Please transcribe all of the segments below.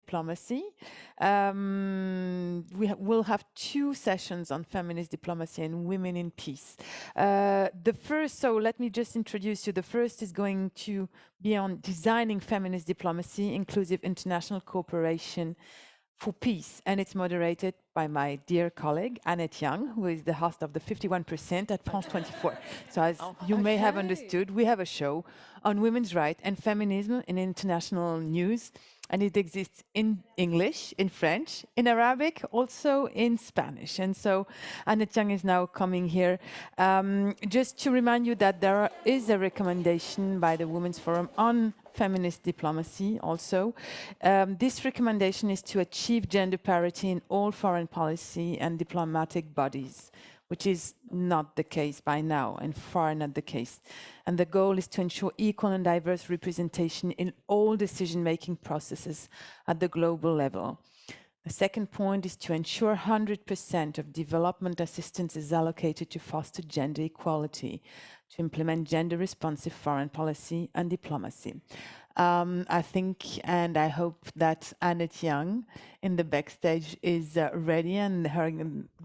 diplomacy. We'll have 2 sessions on feminist diplomacy and women in peace. So let me just introduce you. The first is going to be on designing feminist diplomacy, inclusive international cooperation for peace, and it's moderated by my dear colleague Annette, who is the host of the 51% at France 24. So as you may have understood, we have a show on women's rights and feminism in international news, and it exists in English, in French, in Arabic, also in Spanish. And so Annette is now coming here. Just to remind you that there is a recommendation by the Women's Forum on feminist diplomacy also. This recommendation is to achieve gender parity in all foreign policy and diplomatic bodies, which is not the case by now and far not the case. And the goal is to ensure equal and diverse representation in all decision-making processes at the global level. The second point is to ensure 100% of development assistance is allocated to foster gender equality, to implement gender-responsive foreign policy and diplomacy. I think and I hope that Annette in the backstage is ready, and her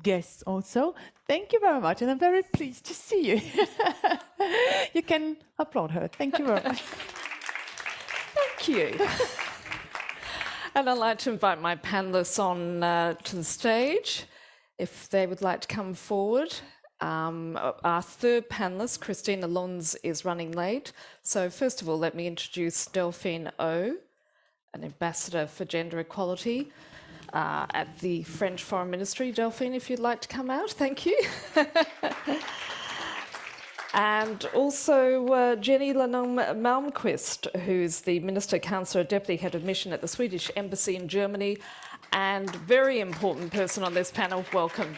guests also. Thank you very much, and I'm very pleased to see you. You can applaud her. Thank you very much. Thank you. And I'd like to invite my panellists on to the stage, if they would like to come forward. Our third panellist, Kristina Lunz, is running late. So first of all, let me introduce Delphine O, an ambassador for gender equality at the French Foreign Ministry. Delphine, if you'd like to come out, thank you. And also Jenny Lennung Malmqvist, who's the Minister-Counsellor, Deputy Head of Mission at the Swedish Embassy in Germany, and very important person on this panel. Welcome.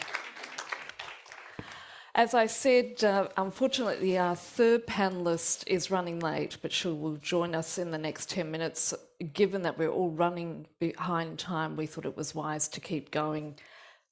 As I said, unfortunately, our third panellist is running late, but she will join us in the next 10 minutes. Given that we're all running behind time, we thought it was wise to keep going.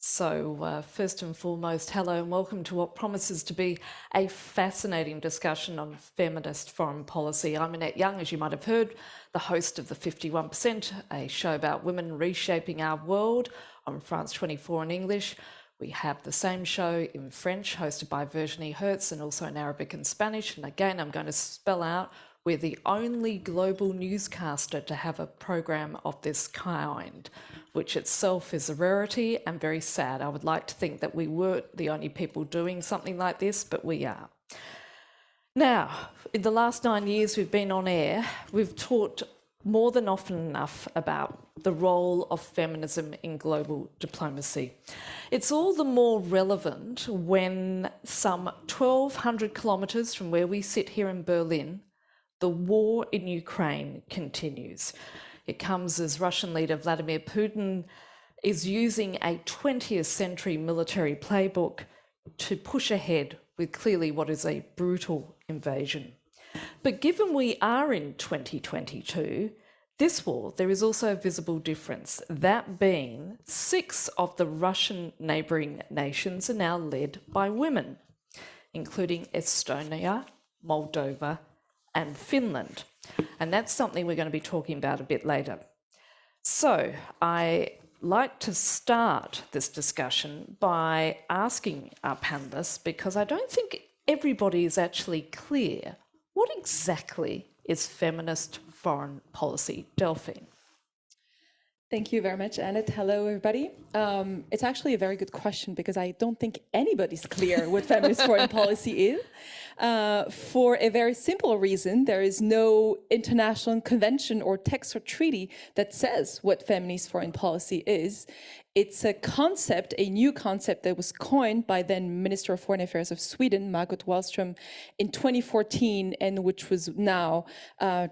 So first and foremost, hello and welcome to what promises to be a fascinating discussion on feminist foreign policy. I'm Annette, as you might have heard, the host of the 51%, a show about women reshaping our world on France 24 in English. We have the same show in French, hosted by Virginie Hertz, and also in Arabic and Spanish. And again, I'm going to spell out, we're the only global newscaster to have a program of this kind, which itself is a rarity and very sad. I would like to think that we weren't the only people doing something like this, but we are. Now, in the last 9 years we've been on air, we've talked more than often enough about the role of feminism in global diplomacy. It's all the more relevant when some 1,200 kilometres from where we sit here in Berlin, the war in Ukraine continues. It comes as Russian leader Vladimir Putin is using a 20th century military playbook to push ahead with clearly what is a brutal invasion. But given we are in 2022, this war, there is also a visible difference, that being 6 of the Russian neighbouring nations are now led by women, including Estonia, Moldova, and Finland. And that's something we're going to be talking about a bit later. So I like to start this discussion by asking our panellists, because I don't think everybody is actually clear, what exactly is feminist foreign policy? Delphine. Thank you very much, Annette. Hello, everybody. It's actually a very good question, because I don't think anybody's clear what feminist foreign policy is. For a very simple reason, there is no international convention or text or treaty that says what feminist foreign policy is. It's a concept, a new concept that was coined by then Minister of Foreign Affairs of Sweden, Margot Wallström, in 2014, and which was now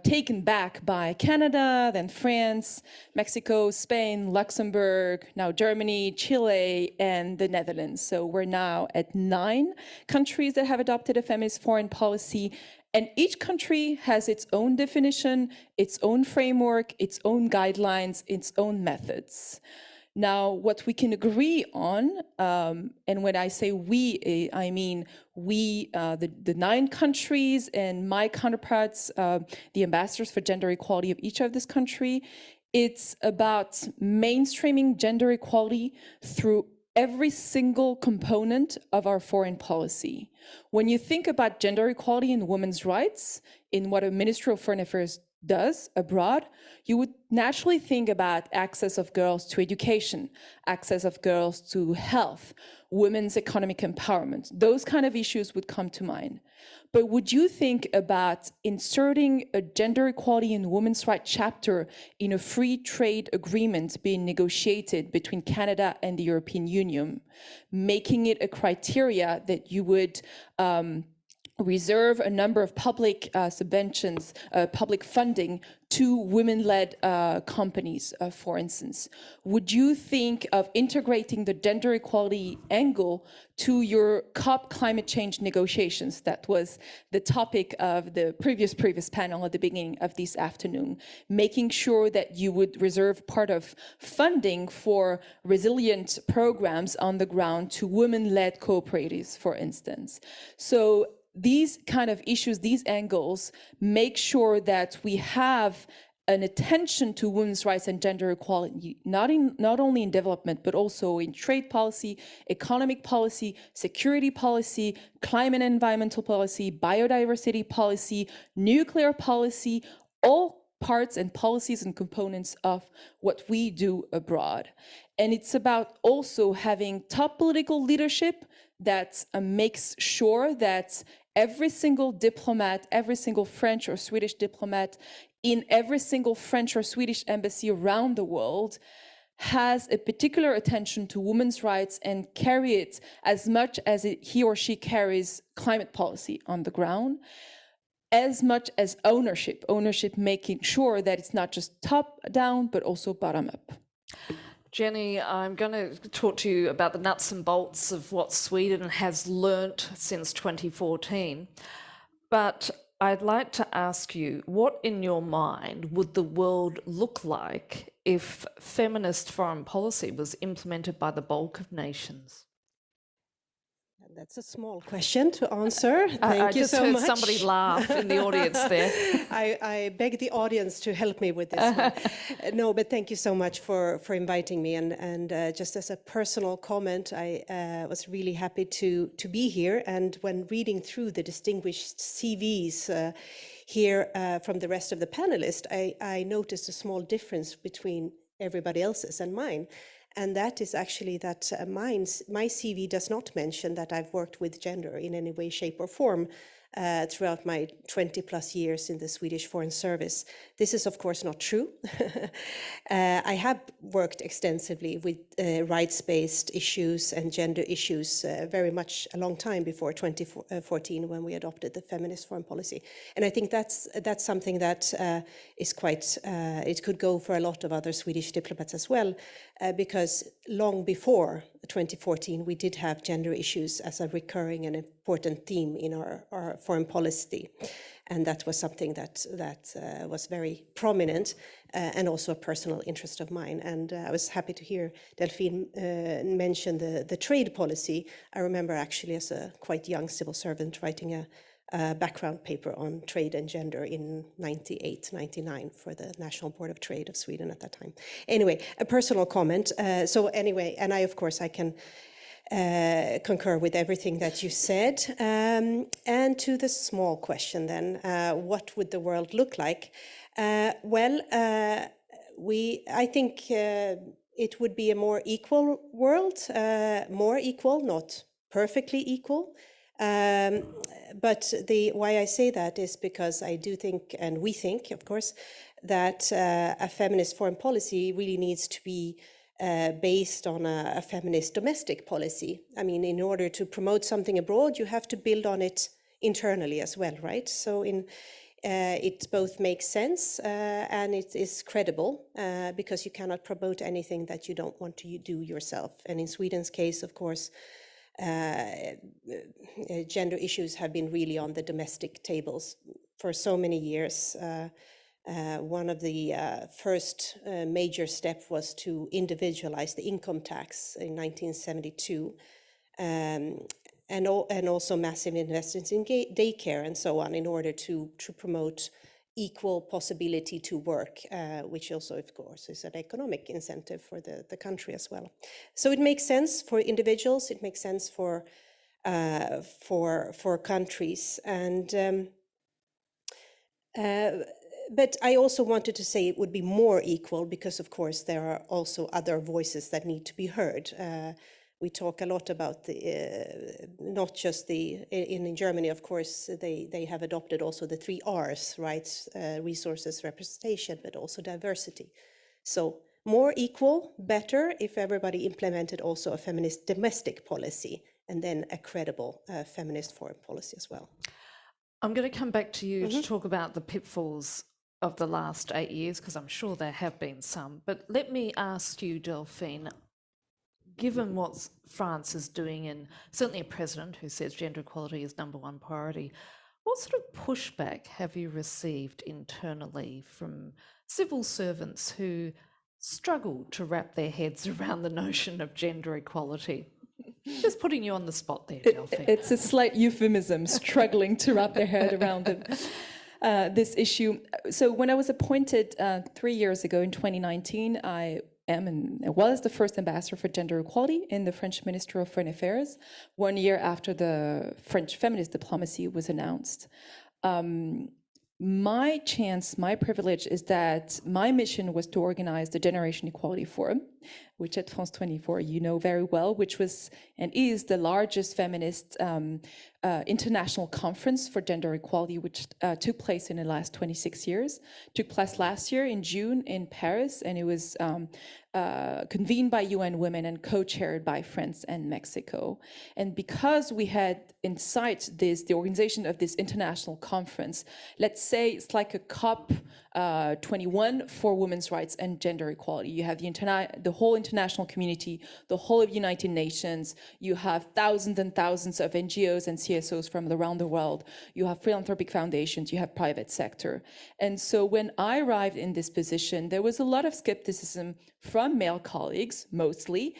taken back by Canada, then France, Mexico, Spain, Luxembourg, now Germany, Chile, and the Netherlands. So we're now at 9 countries that have adopted a feminist foreign policy, and each country has its own definition, its own framework, its own guidelines, its own methods. Now, what we can agree on, and when I say we, I mean we, the 9 countries and my counterparts, the ambassadors for gender equality of each of this country, It's about mainstreaming gender equality through every single component of our foreign policy. When you think about gender equality and women's rights in what a Ministry of Foreign Affairs does abroad, you would naturally think about access of girls to education, access of girls to health, women's economic empowerment. Those kind of issues would come to mind. But would you think about inserting a gender equality and women's rights chapter in a free trade agreement being negotiated between Canada and the European Union, making it a criteria that you would reserve a number of public subventions, public funding to women-led companies, for instance? Would you think of integrating the gender equality angle to your COP climate change negotiations? That was the topic of the previous panel at the beginning of this afternoon, making sure that you would reserve part of funding for resilient programs on the ground to women-led cooperatives, for instance. So these kind of issues, these angles, make sure that we have an attention to women's rights and gender equality, not only in development, but also in trade policy, economic policy, security policy, climate and environmental policy, biodiversity policy, nuclear policy, all parts and policies and components of what we do abroad. And it's about also having top political leadership that makes sure that every single diplomat, every single French or Swedish diplomat in every single French or Swedish embassy around the world has a particular attention to women's rights and carry it as much as he or she carries climate policy on the ground, as much as ownership, making sure that it's not just top down, but also bottom up. Jenny, I'm going to talk to you about the nuts and bolts of what Sweden has learnt since 2014. But I'd like to ask you, what in your mind would the world look like if feminist foreign policy was implemented by the bulk of nations? That's a small question to answer. Thank you so much. I just heard somebody laugh in the audience there. I beg the audience to help me with this one. No, but thank you so much for inviting me. And just as a personal comment, I was really happy to be here. And when reading through the distinguished CVs here from the rest of the panelists, I noticed a small difference between everybody else's and mine. And that is actually that my CV does not mention that I've worked with gender in any way, shape or form throughout my 20 plus years in the Swedish Foreign Service. This is of course not true. I have worked extensively with rights-based issues and gender issues very much a long time before 2014 when we adopted the feminist foreign policy. And I think that's something that is quite, it could go for a lot of other Swedish diplomats as well, because long before 2014 we did have gender issues as a recurring and important theme in our foreign policy. And that was something that was very prominent and also a personal interest of mine. And I was happy to hear Delphine mention the trade policy. I remember actually as a quite young civil servant writing a background paper on trade and gender in 98, 99 for the National Board of Trade of Sweden at that time. Anyway, a personal comment. So anyway, and I, of course, I can concur with everything that you said. And to the small question then, what would the world look like? I think it would be a more equal world, more equal, not perfectly equal. But why I say that is because I do think, and we think, of course, that a feminist foreign policy really needs to be based on a feminist domestic policy. I mean, in order to promote something abroad, you have to build on it internally as well, right? So it both makes sense and it is credible because you cannot promote anything that you don't want to do yourself. And in Sweden's case, of course, gender issues have been really on the domestic tables for so many years. One of the first major steps was to individualize the income tax in 1972, and also massive investments in daycare and so on in order to promote equal possibility to work, which also, of course, is an economic incentive for the country as well. So it makes sense for individuals, it makes sense for countries, and but I also wanted to say it would be more equal because, of course, there are also other voices that need to be heard. We talk a lot about not just in Germany, of course, they have adopted also the 3 R's, rights, resources, representation, but also diversity. So more equal, better if everybody implemented also a feminist domestic policy and then a credible feminist foreign policy as well. I'm going to come back to you to talk about the pitfalls of the last 8 years, because I'm sure there have been some. But let me ask you, Delphine, given what France is doing, and certainly a president who says gender equality is #1 priority, what sort of pushback have you received internally from civil servants who struggle to wrap their heads around the notion of gender equality? Just putting you on the spot there, Delphine. It's a slight euphemism, struggling to wrap their head around this issue. So when I was appointed 3 years ago in 2019, I was the first ambassador for gender equality in the French Ministry of Foreign Affairs, 1 year after the French feminist diplomacy was announced. My privilege is that my mission was to organize the Generation Equality Forum, which at France 24 you know very well, which was and is the largest feminist international conference for gender equality, which took place in the last 26 years. Took place last year in June in Paris, and it was convened by UN Women and co-chaired by France and Mexico. And because we had in sight the organization of this international conference, let's say it's like a COP 21 for women's rights and gender equality. You have the whole international community, the whole of United Nations. You have thousands and thousands of NGOs and CSOs from around the world. You have philanthropic foundations. You have private sector. And so when I arrived in this position, there was a lot of skepticism from male colleagues, mostly,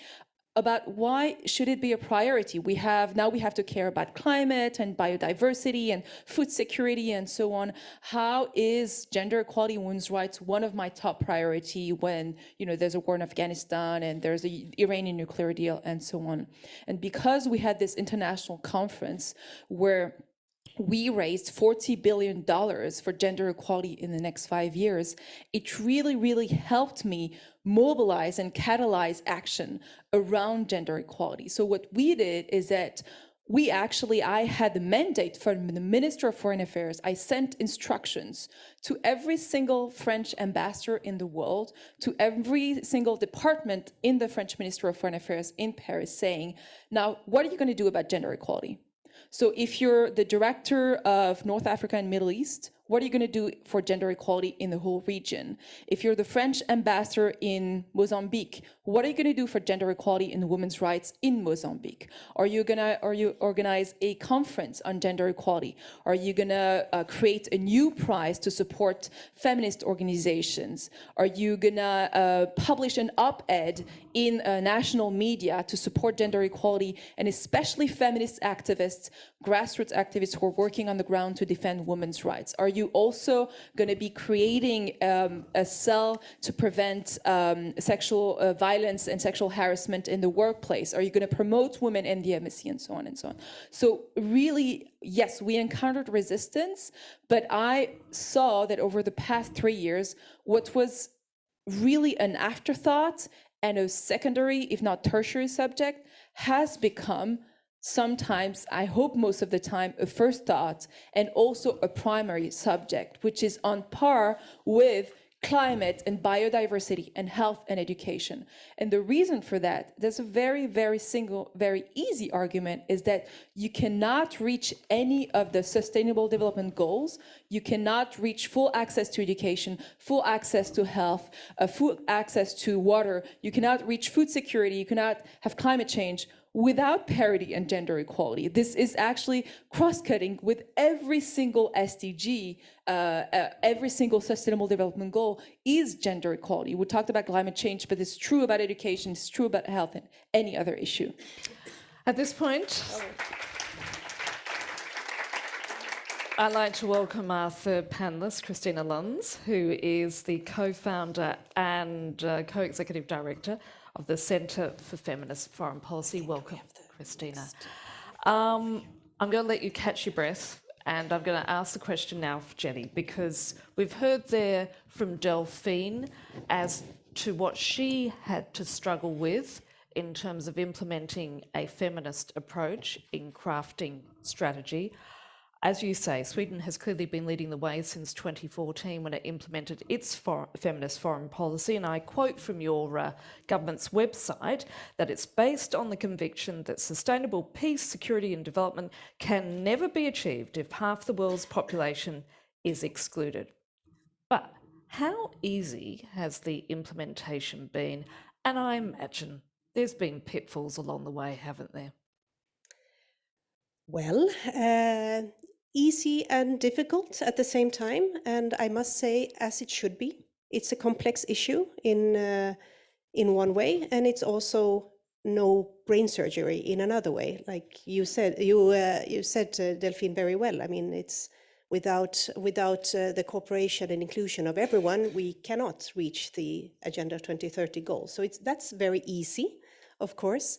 about why should it be a priority? We have to care about climate and biodiversity and food security and so on. How is gender equality and women's rights one of my top priority when there's a war in Afghanistan and there's the Iranian nuclear deal and so on? And because we had this international conference where we raised $40 billion for gender equality in the next 5 years, it really, really helped me mobilize and catalyze action around gender equality. So what we did is that I had the mandate from the Minister of Foreign Affairs. I sent instructions to every single French ambassador in the world, to every single department in the French Ministry of Foreign Affairs in Paris, saying, now, what are you going to do about gender equality? So if you're the director of North Africa and Middle East, what are you going to do for gender equality in the whole region? If you're the French ambassador in Mozambique, what are you going to do for gender equality and women's rights in Mozambique? Are you organize a conference on gender equality? Are you going to create a new prize to support feminist organizations? Are you going to publish an op-ed in national media to support gender equality and especially feminist activists, grassroots activists who are working on the ground to defend women's rights? Are you also going to be creating a cell to prevent sexual violence and sexual harassment in the workplace? Are you going to promote women in the embassy and so on and so on? So really, yes, we encountered resistance, but I saw that over the past 3 years, what was really an afterthought and a secondary, if not tertiary subject, has become sometimes, I hope most of the time, a first thought and also a primary subject, which is on par with climate and biodiversity and health and education. And the reason for that, there's a very, very easy argument, is that you cannot reach any of the sustainable development goals. You cannot reach full access to education, full access to health, full access to water. You cannot reach food security. You cannot have climate change without parity and gender equality. This is actually cross-cutting with every single SDG, every single sustainable development goal is gender equality. We talked about climate change, but it's true about education, it's true about health and any other issue. At this point, I'd like to welcome our third panellist, Kristina Lunz, who is the co-founder and co-executive director of the Centre for Feminist Foreign Policy. Welcome, Kristina. I'm going to let you catch your breath, and I'm going to ask the question now for Jenny, because we've heard there from Delphine as to what she had to struggle with in terms of implementing a feminist approach in crafting strategy. As you say, Sweden has clearly been leading the way since 2014 when it implemented its feminist foreign policy, and I quote from your government's website that it's based on the conviction that sustainable peace, security and development can never be achieved if half the world's population is excluded. But how easy has the implementation been? And I imagine there's been pitfalls along the way, haven't there? Well, easy and difficult at the same time, and I must say, as it should be. It's a complex issue in one way, and it's also no brain surgery in another way. Like you said, Delphine, very well. I mean, it's without the cooperation and inclusion of everyone, we cannot reach the Agenda 2030 goals. So that's very easy, of course.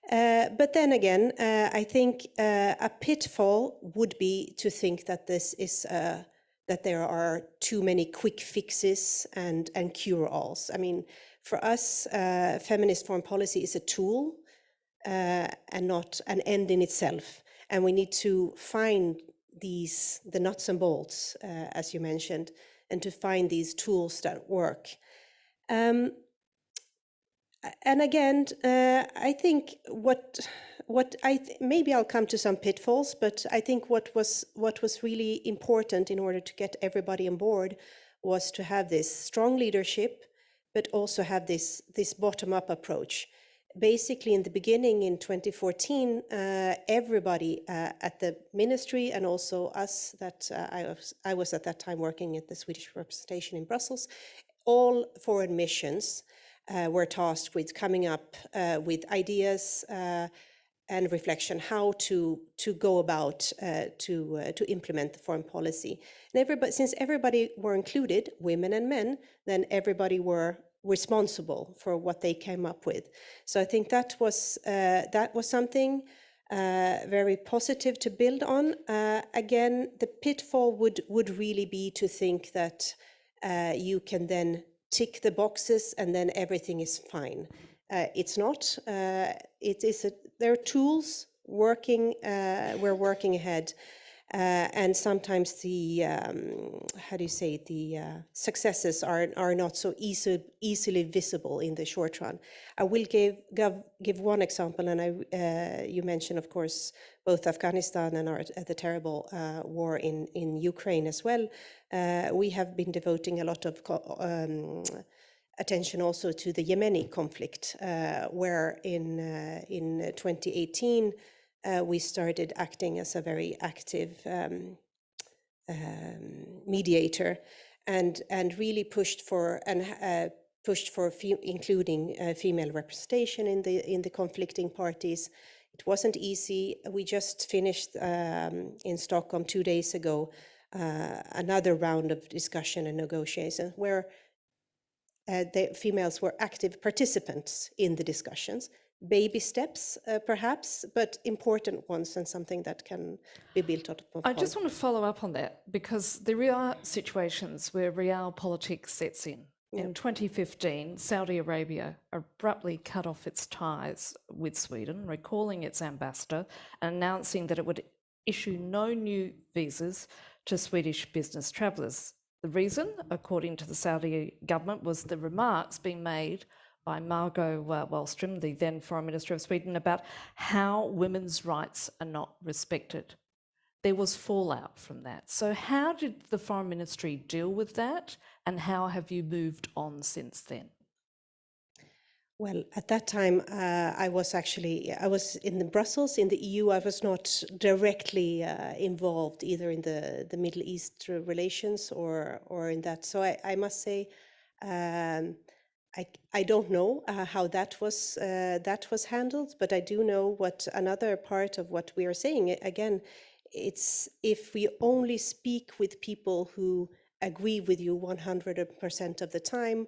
But then again, I think a pitfall would be to think that this is that there are too many quick fixes and cure-alls. I mean, for us, feminist foreign policy is a tool and not an end in itself. And we need to find the nuts and bolts, as you mentioned, and to find these tools that work. And again, I think maybe I'll come to some pitfalls, but I think what was really important in order to get everybody on board was to have this strong leadership, but also have this bottom-up approach. Basically, in the beginning, in 2014, everybody at the ministry and also us, that I was at that time working at the Swedish representation in Brussels, all foreign missions were tasked with coming up with ideas and reflection how to go about to implement the foreign policy. And since everybody were included, women and men, then everybody were responsible for what they came up with. So I think that was something very positive to build on. Again, the pitfall would really be to think that you can then tick the boxes and then everything is fine. It's not. There are tools working. We're working ahead, and sometimes the successes are not so easily visible in the short run. I will give one example, and you mentioned, of course, both Afghanistan and the terrible war in Ukraine as well. We have been devoting a lot of attention also to the Yemeni conflict, where in 2018 we started acting as a very active mediator, and really pushed for including female representation in the conflicting parties. It wasn't easy. We just finished in Stockholm 2 days ago another round of discussion and negotiation where the females were active participants in the discussions. Baby steps, perhaps, but important ones, and something that can be built up upon. I just want to follow up on that, because there are situations where realpolitik sets in. Yep. In 2015, Saudi Arabia abruptly cut off its ties with Sweden, recalling its ambassador and announcing that it would issue no new visas to Swedish business travellers. The reason, according to the Saudi government, was the remarks being made by Margot Wallström, the then Foreign Minister of Sweden, about how women's rights are not respected. There was fallout from that. So how did the Foreign Ministry deal with that, and how have you moved on since then? Well, at that time, I was in Brussels, in the EU. I was not directly involved either in the Middle East relations or in that. So I must say, I don't know how that was handled, but I do know what another part of what we are saying again it's if we only speak with people who agree with you 100% of the time,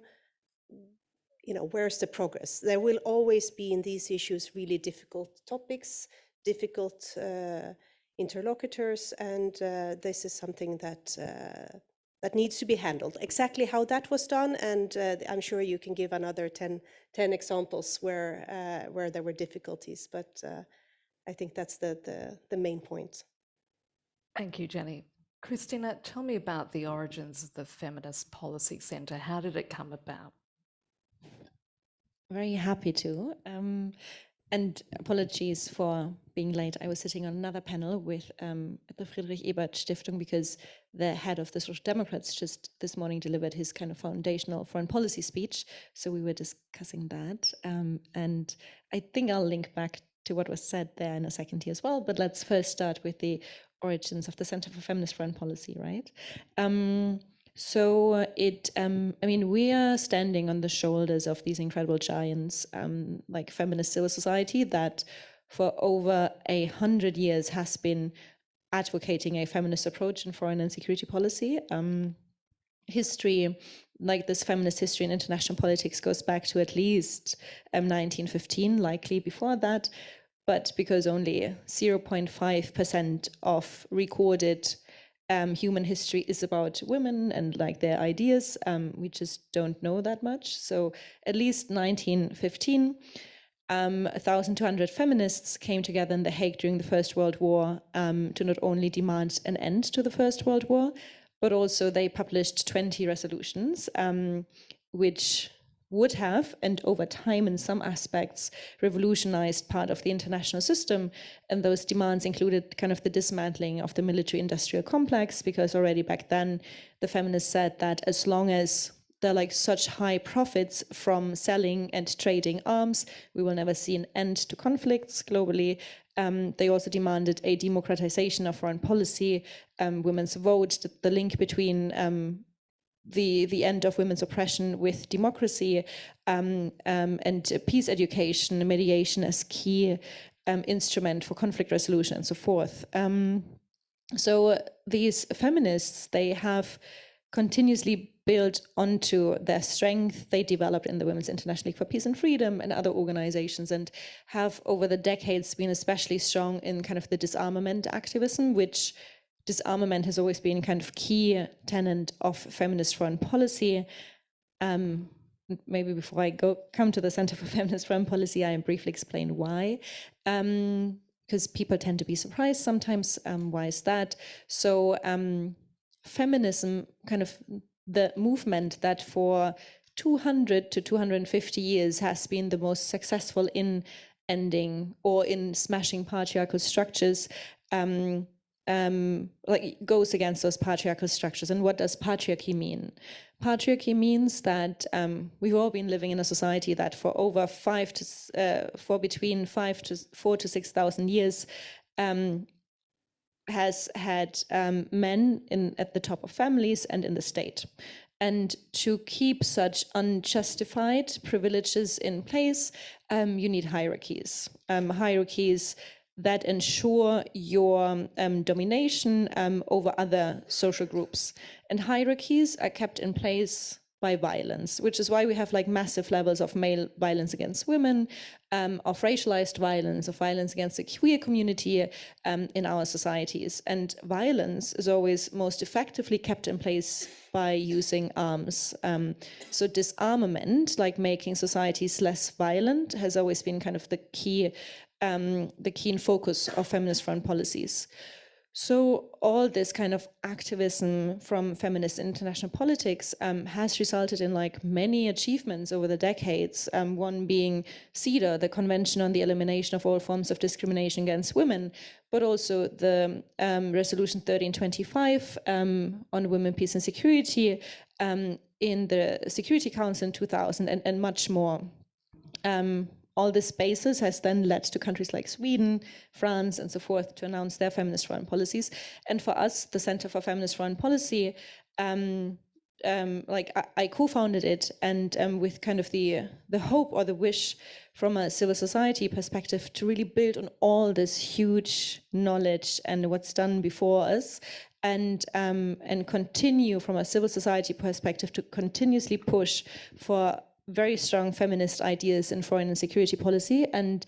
you know, where's the progress? There will always be in these issues really difficult topics, difficult interlocutors, and this is something that that needs to be handled. Exactly how that was done, and I'm sure you can give another 10 examples where there were difficulties, but I think that's the main point. Thank you, Jenny. Kristina, tell me about the origins of the Feminist Policy Centre. How did it come about? Very happy to. And apologies for being late. I was sitting on another panel with the Friedrich Ebert Stiftung because the head of the Social Democrats just this morning delivered his kind of foundational foreign policy speech. So we were discussing that. And I think I'll link back to what was said there in a second here as well. But let's first start with the origins of the Center for Feminist Foreign Policy, right? So I mean, we are standing on the shoulders of these incredible giants, like feminist civil society that for over 100 years has been advocating a feminist approach in foreign and security policy. History, like this feminist history in international politics, goes back to at least 1915, likely before that, but because only 0.5% of recorded human history is about women and like their ideas, we just don't know that much. So at least 1915, 1,200 feminists came together in The Hague during the First World War to not only demand an end to the First World War, but also they published 20 resolutions, which would have, and over time in some aspects, revolutionized part of the international system. And those demands included kind of the dismantling of the military-industrial complex, because already back then, the feminists said that as long as there are like such high profits from selling and trading arms, we will never see an end to conflicts globally. They also demanded a democratization of foreign policy, women's vote, the link between the end of women's oppression with democracy, and peace education, mediation as key instrument for conflict resolution and so forth. So these feminists, they have continuously built onto their strength they developed in the Women's International League for Peace and Freedom and other organizations, and have over the decades been especially strong in kind of the disarmament activism, which disarmament has always been kind of key tenet of feminist foreign policy. Maybe before I come to the Center for Feminist Foreign Policy, I briefly explain why. Because people tend to be surprised sometimes. Why is that? So feminism, kind of the movement that for 200 to 250 years has been the most successful in ending or in smashing patriarchal structures, like goes against those patriarchal structures. And what does patriarchy mean? Patriarchy means that we've all been living in a society that for over between 4,000 to 6,000 years has had men at the top of families and in the state. And to keep such unjustified privileges in place, you need hierarchies. Hierarchies that ensure your domination over other social groups. And hierarchies are kept in place by violence, which is why we have like massive levels of male violence against women, of racialized violence, of violence against the queer community in our societies. And violence is always most effectively kept in place by using arms. So disarmament, like making societies less violent, has always been kind of the key focus of feminist foreign policies. So all this kind of activism from feminist international politics has resulted in like many achievements over the decades. One being CEDAW, the Convention on the Elimination of All Forms of Discrimination Against Women, but also the Resolution 1325 on women, peace and security in the Security Council in 2000, and much more. All this basis has then led to countries like Sweden, France, and so forth to announce their feminist foreign policies. And for us, the Center for Feminist Foreign Policy, I co-founded it, and with kind of the hope or the wish from a civil society perspective to really build on all this huge knowledge and what's done before us, and continue from a civil society perspective to continuously push for very strong feminist ideas in foreign and security policy, and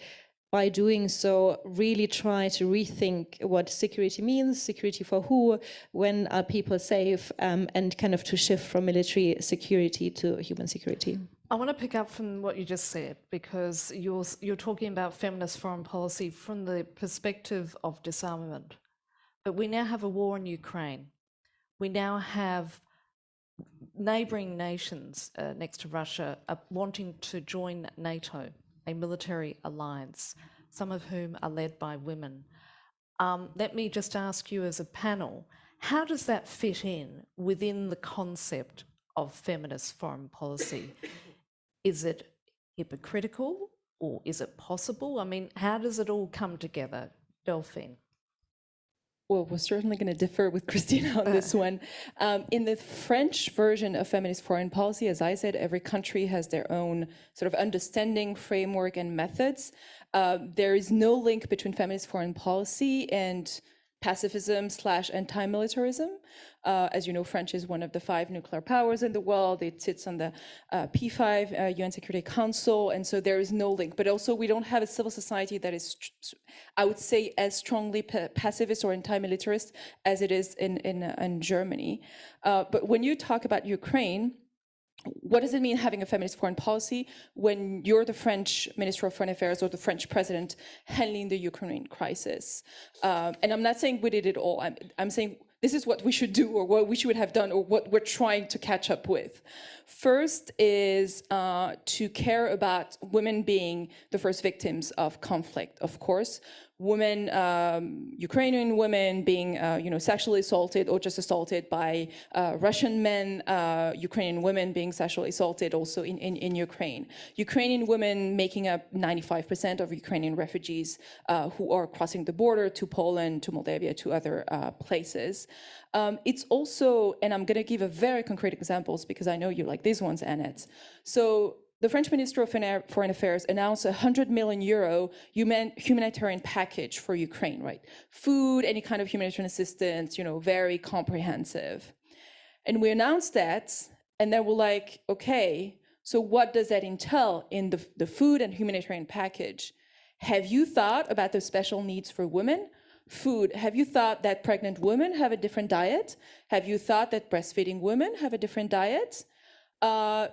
by doing so, really try to rethink what security means, security for who, when are people safe, and kind of to shift from military security to human security. I want to pick up from what you just said, because you're talking about feminist foreign policy from the perspective of disarmament. But we now have a war in Ukraine. We now have neighbouring nations next to Russia wanting to join NATO, a military alliance, some of whom are led by women. Let me just ask you as a panel, how does that fit in within the concept of feminist foreign policy? Is it hypocritical, or is it possible? I mean, how does it all come together? Delphine. Well, we're certainly going to differ with Kristina on this one. In the French version of feminist foreign policy, as I said, every country has their own sort of understanding, framework, and methods. There is no link between feminist foreign policy and pacifism / anti-militarism. As you know, France is one of the 5 nuclear powers in the world. It sits on the P5 UN Security Council, and so there is no link. But also, we don't have a civil society that is, I would say, as strongly pacifist or anti-militarist as it is in Germany. But when you talk about Ukraine, what does it mean having a feminist foreign policy when you're the French Minister of Foreign Affairs or the French President handling the Ukrainian crisis? And I'm not saying we did it all. I'm saying this is what we should do, or what we should have done, or what we're trying to catch up with. First is to care about women being the first victims of conflict, of course. Women, Ukrainian women being, sexually assaulted or just assaulted by Russian men, Ukrainian women being sexually assaulted also in Ukraine. Ukrainian women making up 95% of Ukrainian refugees who are crossing the border to Poland, to Moldavia, to other places. It's also, and I'm going to give a very concrete examples because I know you like these ones, Annette. So the French Minister of Foreign Affairs announced a €100 million humanitarian package for Ukraine, right? Food, any kind of humanitarian assistance, very comprehensive. And we announced that, and then we're like, okay, so what does that entail in the food and humanitarian package? Have you thought about the special needs for women? Food, have you thought that pregnant women have a different diet? Have you thought that breastfeeding women have a different diet?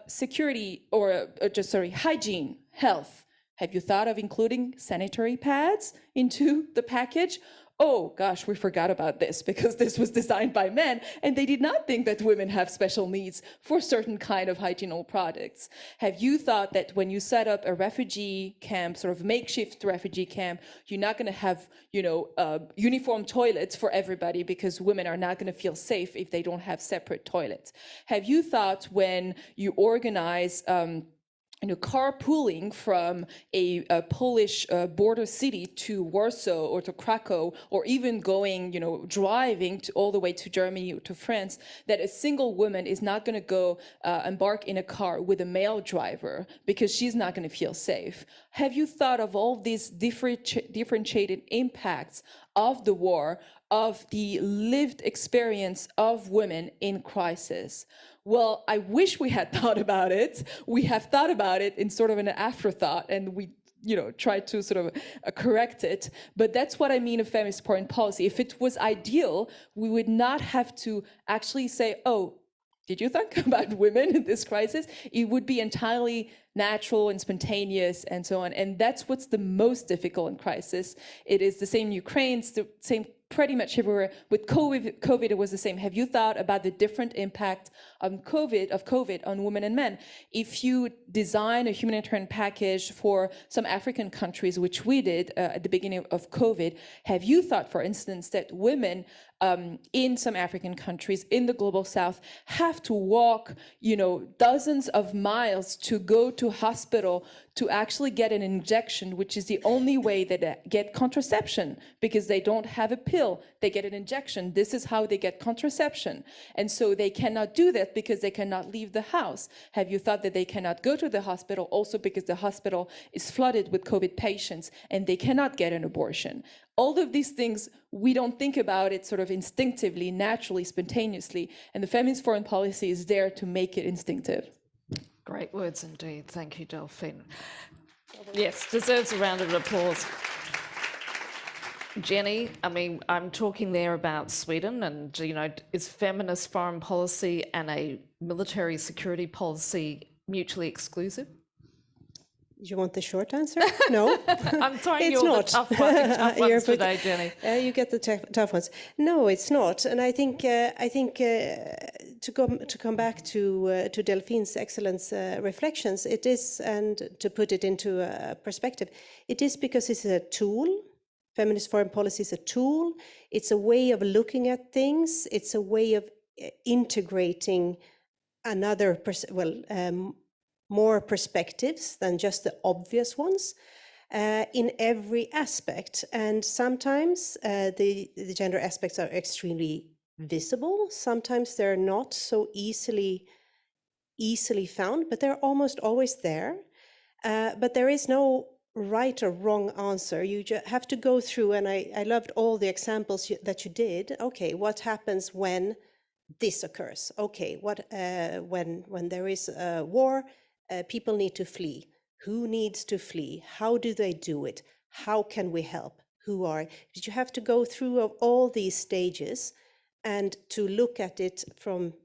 Security, hygiene, health. Have you thought of including sanitary pads into the package? Oh gosh, we forgot about this because this was designed by men and they did not think that women have special needs for certain kind of hygienic products. Have you thought that when you set up a refugee camp, sort of makeshift refugee camp, you're not going to have, uniform toilets for everybody because women are not going to feel safe if they don't have separate toilets? Have you thought when you organize carpooling from a Polish border city to Warsaw or to Krakow, or even going, driving all the way to Germany or to France, that a single woman is not going to go embark in a car with a male driver because she's not going to feel safe? Have you thought of all these differentiated impacts of the war, of the lived experience of women in crisis? Well, I wish we had thought about it. We have thought about it in sort of an afterthought, and we, tried to sort of correct it. But that's what I mean of feminist foreign policy. If it was ideal, we would not have to actually say, oh, did you think about women in this crisis? It would be entirely natural and spontaneous and so on. And that's what's the most difficult in crisis. It is the same in Ukraine, it's the same pretty much everywhere. With COVID, it was the same. Have you thought about the different impact of COVID on women and men? If you design a humanitarian package for some African countries, which we did at the beginning of COVID, have you thought, for instance, that women in some African countries, in the global south, have to walk, dozens of miles to go to hospital to actually get an injection, which is the only way that they get contraception, because they don't have a pill, they get an injection. This is how they get contraception. And so they cannot do that because they cannot leave the house. Have you thought that they cannot go to the hospital also because the hospital is flooded with COVID patients and they cannot get an abortion? All of these things, we don't think about it sort of instinctively, naturally, spontaneously, and the feminist foreign policy is there to make it instinctive. Great words indeed. Thank you, Delphine. Yes, deserves a round of applause. Jenny, I mean, I'm talking there about Sweden and, is feminist foreign policy and a military security policy mutually exclusive? You want the short answer? No. I'm throwing It's you all the not. tough ones today, Jenny. You get the tough ones. No, it's not. And I think to come back to Delphine's excellent reflections, it is, and to put it into a perspective, it is because it's a tool. Feminist foreign policy is a tool. It's a way of looking at things. It's a way of integrating another, more perspectives than just the obvious ones in every aspect. And sometimes the gender aspects are extremely visible. Sometimes they're not so easily found, but they're almost always there. But there is no right or wrong answer. You just have to go through, and I loved all the examples that you did. Okay, what happens when this occurs? Okay, what when there is a war, people need to flee. Who needs to flee? How do they do it? How can we help? Who are? But you have to go through all these stages and to look at it from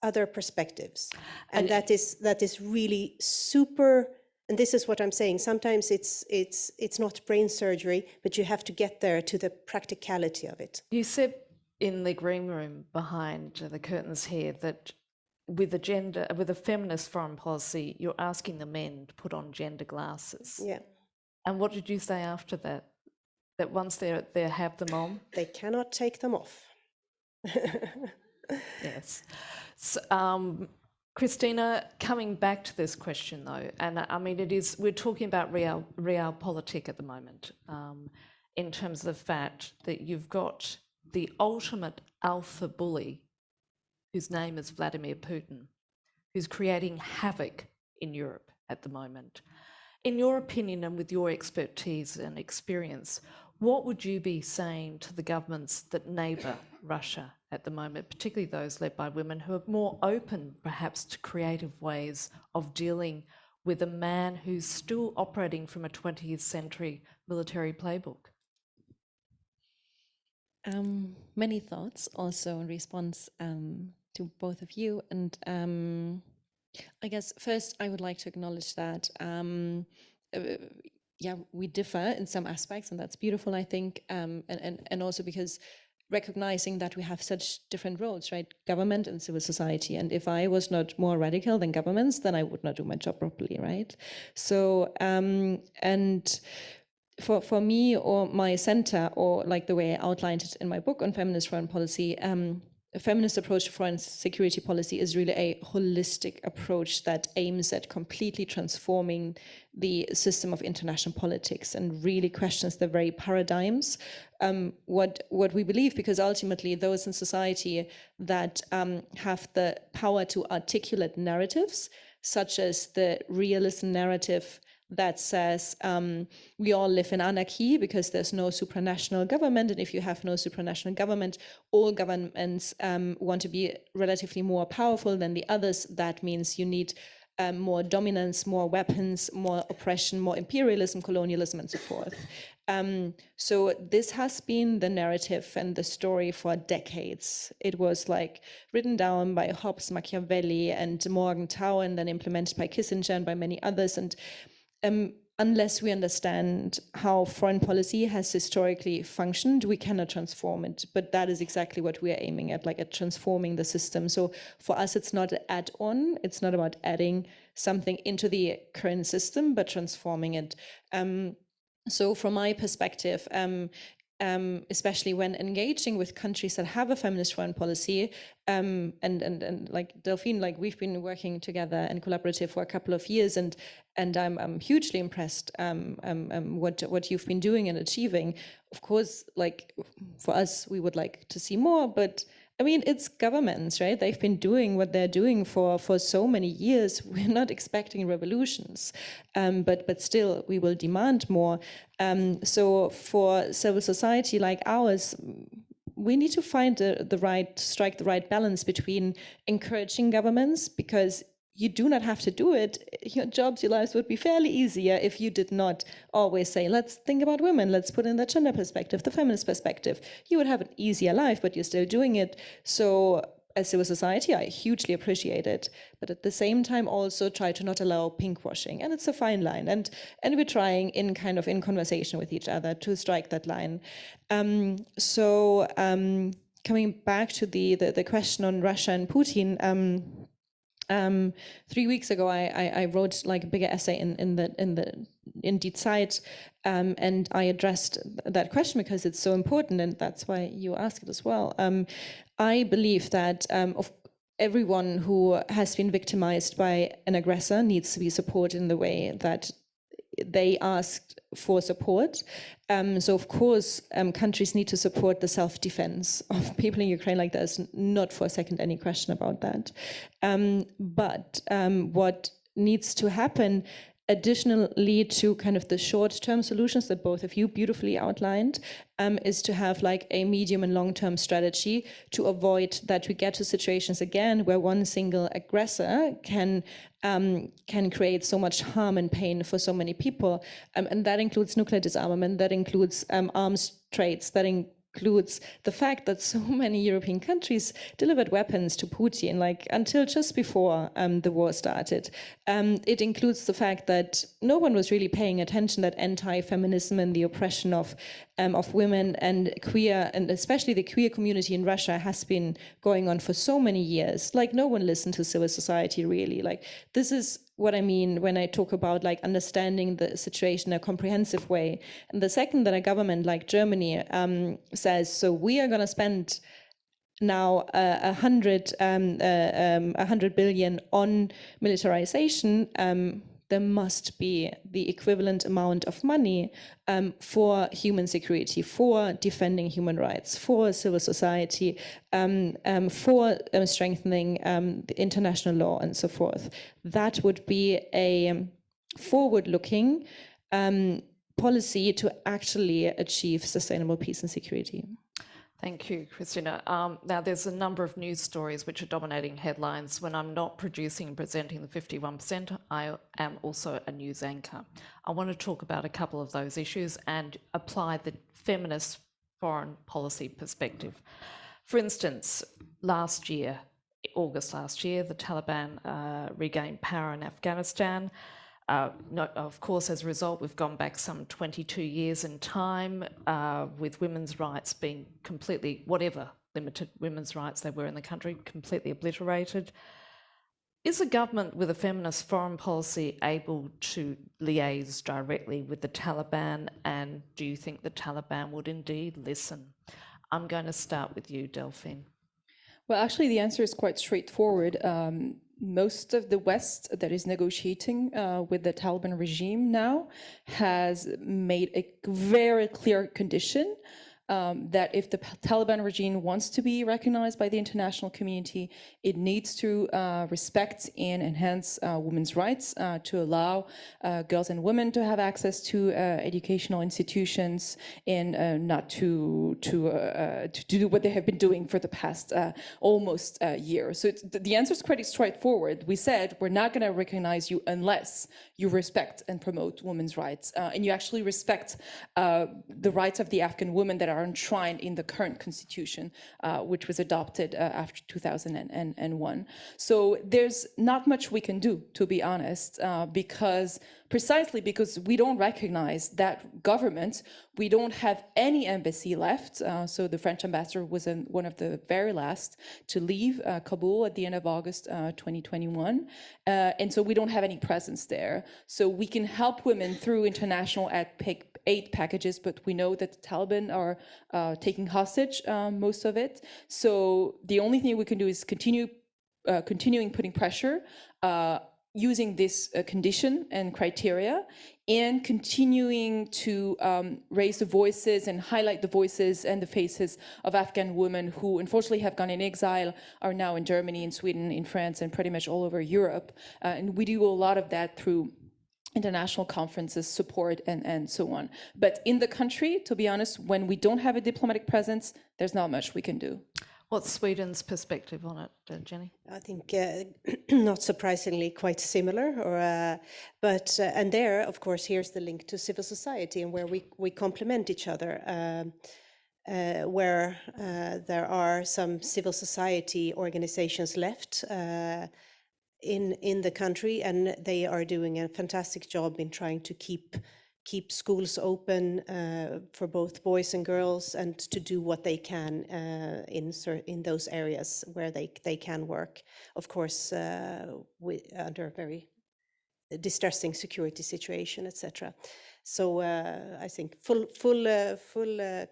other perspectives. And that is really super. And this is what I'm saying. Sometimes it's not brain surgery, but you have to get there to the practicality of it. You said in the green room behind the curtains here that with a feminist foreign policy, you're asking the men to put on gender glasses. Yeah. And what did you say after that? That once they have them on, they cannot take them off. Yes. So, Kristina, coming back to this question though, and I mean we're talking about realpolitik at the moment, in terms of the fact that you've got the ultimate alpha bully, whose name is Vladimir Putin, who's creating havoc in Europe at the moment. In your opinion and with your expertise and experience, what would you be saying to the governments that neighbour Russia at the moment, particularly those led by women who are more open perhaps to creative ways of dealing with a man who's still operating from a 20th century military playbook? Many thoughts also in response to both of you. And I guess first I would like to acknowledge that we differ in some aspects, and that's beautiful, I think, and also because recognizing that we have such different roles, right? Government and civil society. And if I was not more radical than governments, then I would not do my job properly, right? So, and for me or my center, or like the way I outlined it in my book on feminist foreign policy, a feminist approach to foreign security policy is really a holistic approach that aims at completely transforming the system of international politics and really questions the very paradigms, what we believe, because ultimately those in society that have the power to articulate narratives, such as the realism narrative that says we all live in anarchy because there's no supranational government, and if you have no supranational government, all governments want to be relatively more powerful than the others. That means you need more dominance, more weapons, more oppression, more imperialism, colonialism, and so forth. So this has been the narrative and the story for decades. It was like written down by Hobbes, Machiavelli, and Morgenthau, and then implemented by Kissinger and by many others. And unless we understand how foreign policy has historically functioned, we cannot transform it. But that is exactly what we are aiming at, like at transforming the system. So for us, it's not an add-on. It's not about adding something into the current system, but transforming it. So from my perspective, especially when engaging with countries that have a feminist foreign policy, and like Delphine, like we've been working together and collaborative for a couple of years, and I'm hugely impressed what you've been doing and achieving. Of course, like for us, we would like to see more, but I mean, it's governments, right? They've been doing what they're doing for so many years. We're not expecting revolutions, but still, we will demand more. So for civil society like ours, we need to find strike the right balance between encouraging governments, because you do not have to do it. Your jobs, your lives would be fairly easier if you did not always say, let's think about women, let's put in the gender perspective, the feminist perspective. You would have an easier life, but you're still doing it. So as civil society, I hugely appreciate it, but at the same time also try to not allow pink washing. And it's a fine line. And we're trying in conversation with each other to strike that line. Coming back to the question on Russia and Putin, 3 weeks ago, I wrote like a bigger essay in Die Zeit, and I addressed that question because it's so important, and that's why you asked it as well. I believe that of everyone who has been victimized by an aggressor needs to be supported in the way that they asked for support. So of course, countries need to support the self-defense of people in Ukraine. Like there's not for a second any question about that. But what needs to happen additionally to kind of the short-term solutions that both of you beautifully outlined, is to have like a medium and long-term strategy to avoid that we get to situations again where one single aggressor can create so much harm and pain for so many people. And that includes nuclear disarmament, that includes arms trades, that includes the fact that so many European countries delivered weapons to Putin, like until just before the war started. It includes the fact that no one was really paying attention that anti-feminism and the oppression of women and queer, and especially the queer community in Russia, has been going on for so many years. Like no one listened to civil society really. Like this is what I mean when I talk about like understanding the situation in a comprehensive way. And the second that a government like Germany says, so we are going to spend now 100 billion on militarization, there must be the equivalent amount of money for human security, for defending human rights, for civil society, for strengthening the international law and so forth. That would be a forward-looking policy to actually achieve sustainable peace and security. Thank you, Kristina. Now, there's a number of news stories which are dominating headlines. When I'm not producing and presenting the 51%, I am also a news anchor. I want to talk about a couple of those issues and apply the feminist foreign policy perspective. For instance, last year, August last year, the Taliban regained power in Afghanistan. Of course, as a result, we've gone back some 22 years in time, with women's rights being completely, whatever limited women's rights they were in the country, completely obliterated. Is a government with a feminist foreign policy able to liaise directly with the Taliban, and do you think the Taliban would indeed listen? I'm going to start with you, Delphine. Well, actually, the answer is quite straightforward. Most of the West that is negotiating with the Taliban regime now has made a very clear condition that if the Taliban regime wants to be recognized by the international community, it needs to respect and enhance women's rights, to allow girls and women to have access to educational institutions, and not to do what they have been doing for the past almost year. So the answer is pretty straightforward. We said we're not going to recognize you unless you respect and promote women's rights, and you actually respect the rights of the Afghan women that are enshrined in the current constitution, which was adopted after 2001. So there's not much we can do, to be honest, precisely because we don't recognize that government. We don't have any embassy left. So the French ambassador was one of the very last to leave Kabul at the end of August 2021. And so we don't have any presence there. So we can help women through international aid packages, but we know that the Taliban are taking hostage most of it. So the only thing we can do is continuing putting pressure, using this condition and criteria, and continuing to raise the voices and highlight the voices and the faces of Afghan women who unfortunately have gone in exile, are now in Germany, in Sweden, in France, and pretty much all over Europe. And we do a lot of that through international conferences, support, and so on. But in the country, to be honest, when we don't have a diplomatic presence, there's not much we can do. What's Sweden's perspective on it, Jenny? I think not surprisingly quite similar, but and there, of course, here's the link to civil society and where we complement each other, where there are some civil society organizations left in the country, and they are doing a fantastic job in trying to keep schools open for both boys and girls, and to do what they can in those areas where they can work. Of course, under a very distressing security situation, etc. So I think full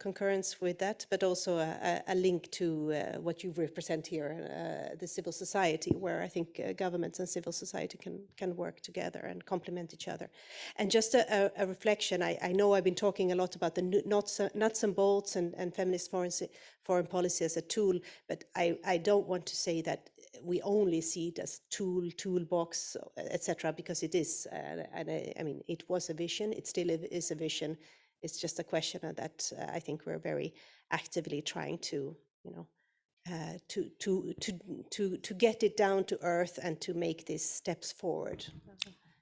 concurrence with that, but also a link to what you represent here, the civil society, where I think governments and civil society can work together and complement each other. And just a reflection, I know I've been talking a lot about the nuts and bolts and feminist foreign policy as a tool, but I don't want to say that we only see it as toolbox, etc., because it is. And I mean, it was a vision. It still is a vision. It's just a question of that. I think we're very actively trying to, to get it down to earth and to make these steps forward.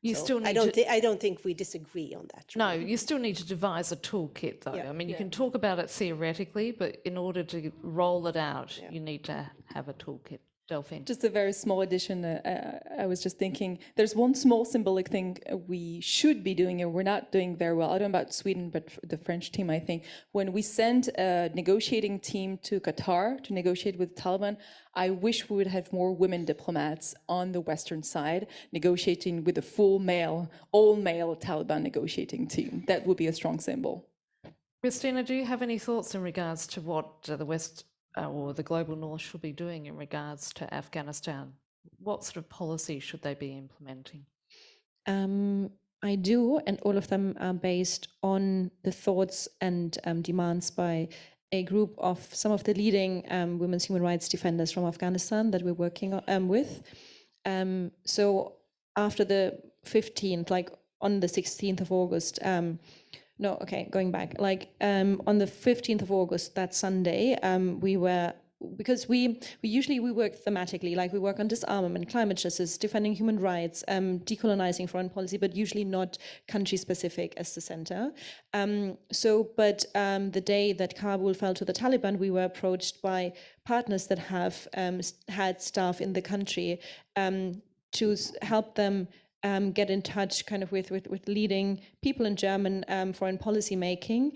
You So still need I don't think we disagree on that. Really. No, you still need to devise a toolkit, though. Yeah. I mean, you can talk about it theoretically, but in order to roll it out, you need to have a toolkit. Delphine. Just a very small addition. I was just thinking, there's one small symbolic thing we should be doing, and we're not doing very well. I don't know about Sweden, but the French team, I think, when we send a negotiating team to Qatar to negotiate with the Taliban, I wish we would have more women diplomats on the Western side negotiating with a all-male Taliban negotiating team. That would be a strong symbol. Kristina, do you have any thoughts in regards to what the West or the global north should be doing in regards to Afghanistan? What sort of policy should they be implementing? I do, and all of them are based on the thoughts and demands by a group of some of the leading women's human rights defenders from Afghanistan that we're working with. So after the 15th, like on the 16th of August, going back, on the 15th of August, that Sunday, because we usually work thematically, like we work on disarmament, climate justice, defending human rights, decolonizing foreign policy, but usually not country specific as the center. But the day that Kabul fell to the Taliban, we were approached by partners that have had staff in the country to help them get in touch kind of with leading people in German foreign policy making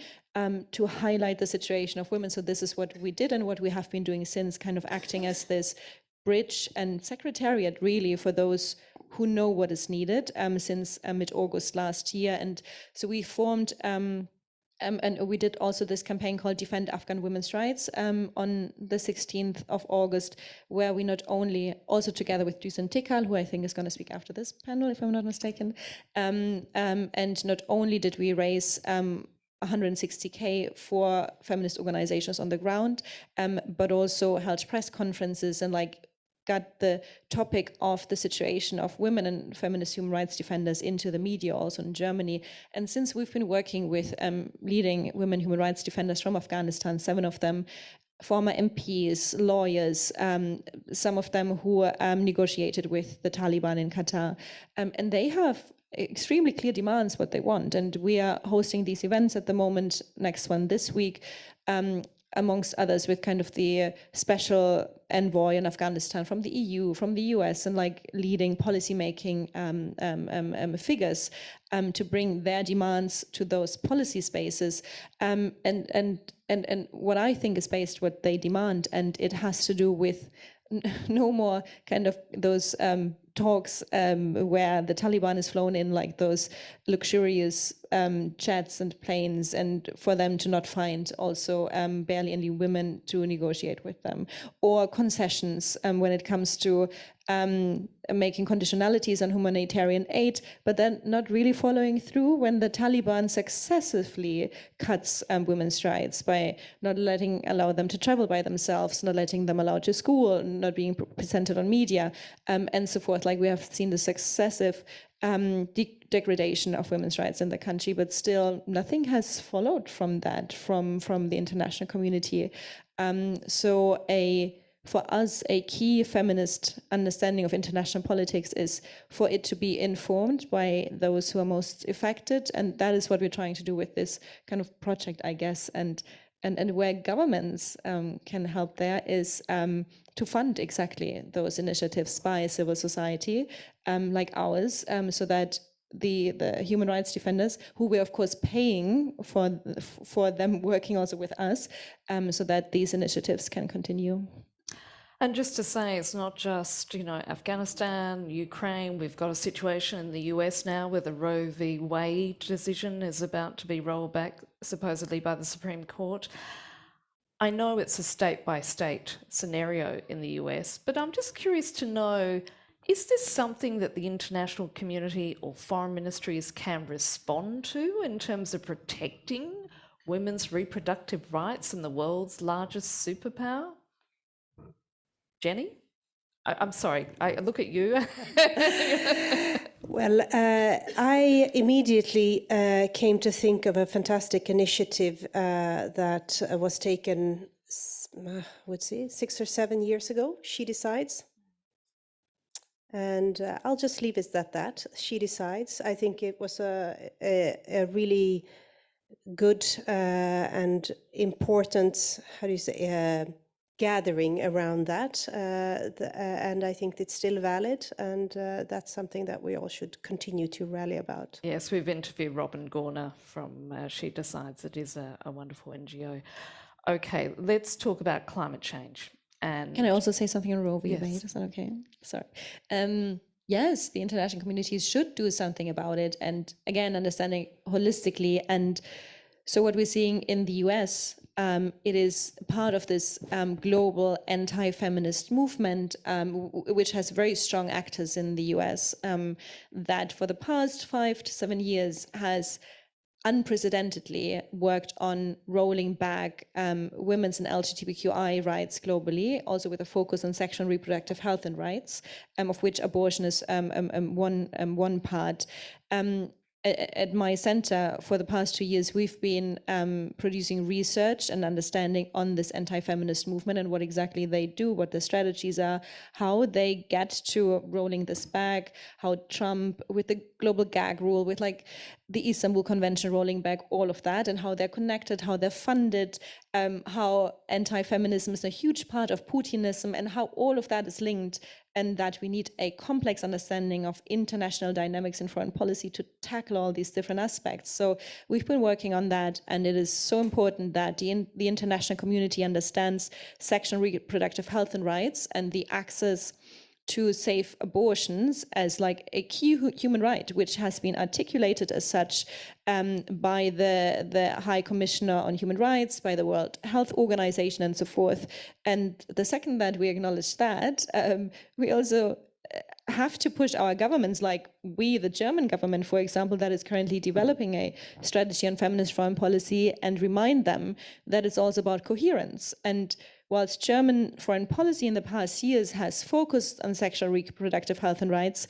to highlight the situation of women. So this is what we did and what we have been doing since, kind of acting as this bridge and secretariat really for those who know what is needed since mid-August last year. And so we formed and we did also this campaign called Defend Afghan Women's Rights on the 16th of August, where we not only, also together with Dusan Tikal, who I think is going to speak after this panel, if I'm not mistaken, and not only did we raise 160K for feminist organizations on the ground, but also held press conferences and got the topic of the situation of women and feminist human rights defenders into the media also in Germany. And since we've been working with leading women human rights defenders from Afghanistan, 7 of them former MPs, lawyers, some of them who negotiated with the Taliban in Qatar, and they have extremely clear demands what they want. And we are hosting these events at the moment, next one this week, amongst others with kind of the special envoy in Afghanistan from the EU, from the US, and leading policymaking figures to bring their demands to those policy spaces. And what I think is based what they demand, and it has to do with no more kind of those talks where the Taliban is flown in like those luxurious jets and planes, and for them to not find also barely any women to negotiate with them, or concessions when it comes to making conditionalities on humanitarian aid, but then not really following through when the Taliban successively cuts women's rights by not allow them to travel by themselves, not letting them allowed to school, not being presented on media, and so forth. Like we have seen the successive degradation of women's rights in the country, but still nothing has followed from that, from the international community. For us, a key feminist understanding of international politics is for it to be informed by those who are most affected, and that is what we're trying to do with this kind of project, I guess. And where governments can help there is to fund exactly those initiatives by civil society like ours, so that the human rights defenders, who we're of course paying for them working also with us, so that these initiatives can continue. And just to say, it's not just, Afghanistan, Ukraine. We've got a situation in the US now where the Roe v. Wade decision is about to be rolled back, supposedly by the Supreme Court. I know it's a state-by-state scenario in the US, but I'm just curious to know, is this something that the international community or foreign ministries can respond to in terms of protecting women's reproductive rights in the world's largest superpower? Jenny? I'm sorry, I look at you. Well, I immediately came to think of a fantastic initiative that was taken, I would say, 6 or 7 years ago, She Decides. And I'll just leave it at that, She Decides. I think it was a really good and important, gathering around that, and I think it's still valid, and that's something that we all should continue to rally about. Yes, we've interviewed Robin Gorner from She Decides. It is a wonderful NGO. Okay, let's talk about climate change. And can I also say something on Roe v. Wade? Yes. Is that okay? Sorry. Yes, the international communities should do something about it, and again, understanding holistically. And so what we're seeing in the US, it is part of this global anti-feminist movement, which has very strong actors in the US, that for the past 5 to 7 years has unprecedentedly worked on rolling back women's and LGBTQI rights globally, also with a focus on sexual and reproductive health and rights, of which abortion is one part. At my center, for the past 2 years, we've been producing research and understanding on this anti-feminist movement and what exactly they do, what the strategies are, how they get to rolling this back, how Trump, with the global gag rule, with like the Istanbul Convention rolling back all of that, and how they're connected, how they're funded, how anti-feminism is a huge part of Putinism, and how all of that is linked, and that we need a complex understanding of international dynamics in foreign policy to tackle all these different aspects. So we've been working on that, and it is so important that the international community understands sexual and reproductive health and rights and the access to safe abortions as like a key human right, which has been articulated as such by the High Commissioner on Human Rights, by the World Health Organization, and so forth. And the second that we acknowledge that, we also have to push our governments, like the German government, for example, that is currently developing a strategy on feminist foreign policy, and remind them that it's also about coherence. And whilst German foreign policy in the past years has focused on sexual reproductive health and rights,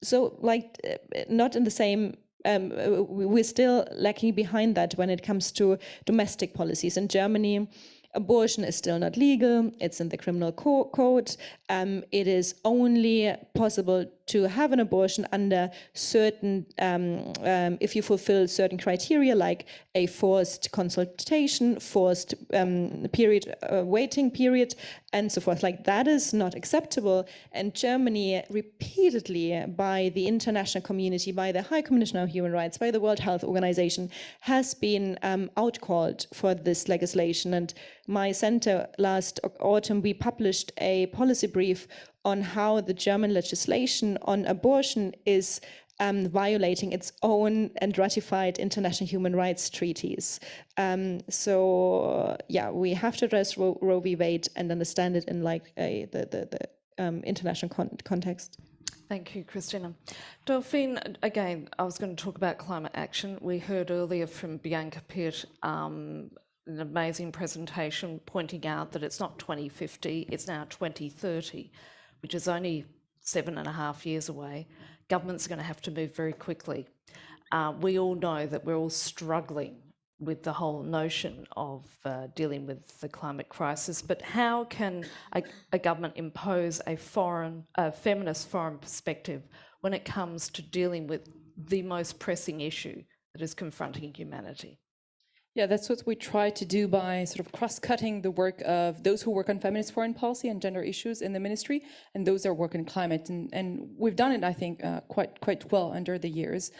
so like not in the same, we're still lacking behind that when it comes to domestic policies. In Germany, abortion is still not legal. It's in the criminal code. It is only possible to have an abortion under certain, if you fulfill certain criteria, like a forced consultation, forced waiting period, and so forth. Like that is not acceptable. And Germany repeatedly, by the international community, by the High Commissioner of Human Rights, by the World Health Organization, has been outcalled for this legislation. And my center last autumn, we published a policy brief on how the German legislation on abortion is violating its own and ratified international human rights treaties. So yeah, we have to address Roe v. Wade and understand it in like the international context. Thank you, Kristina. Delphine, again, I was going to talk about climate action. We heard earlier from Bianca Pitt an amazing presentation pointing out that it's not 2050, it's now 2030, which is only 7.5 years away. Governments are going to have to move very quickly. We all know that we're all struggling with the whole notion of dealing with the climate crisis, but how can a government impose a feminist foreign perspective when it comes to dealing with the most pressing issue that is confronting humanity? Yeah, that's what we try to do by sort of cross-cutting the work of those who work on feminist foreign policy and gender issues in the ministry and those that work in climate. And we've done it, I think, quite well under the years.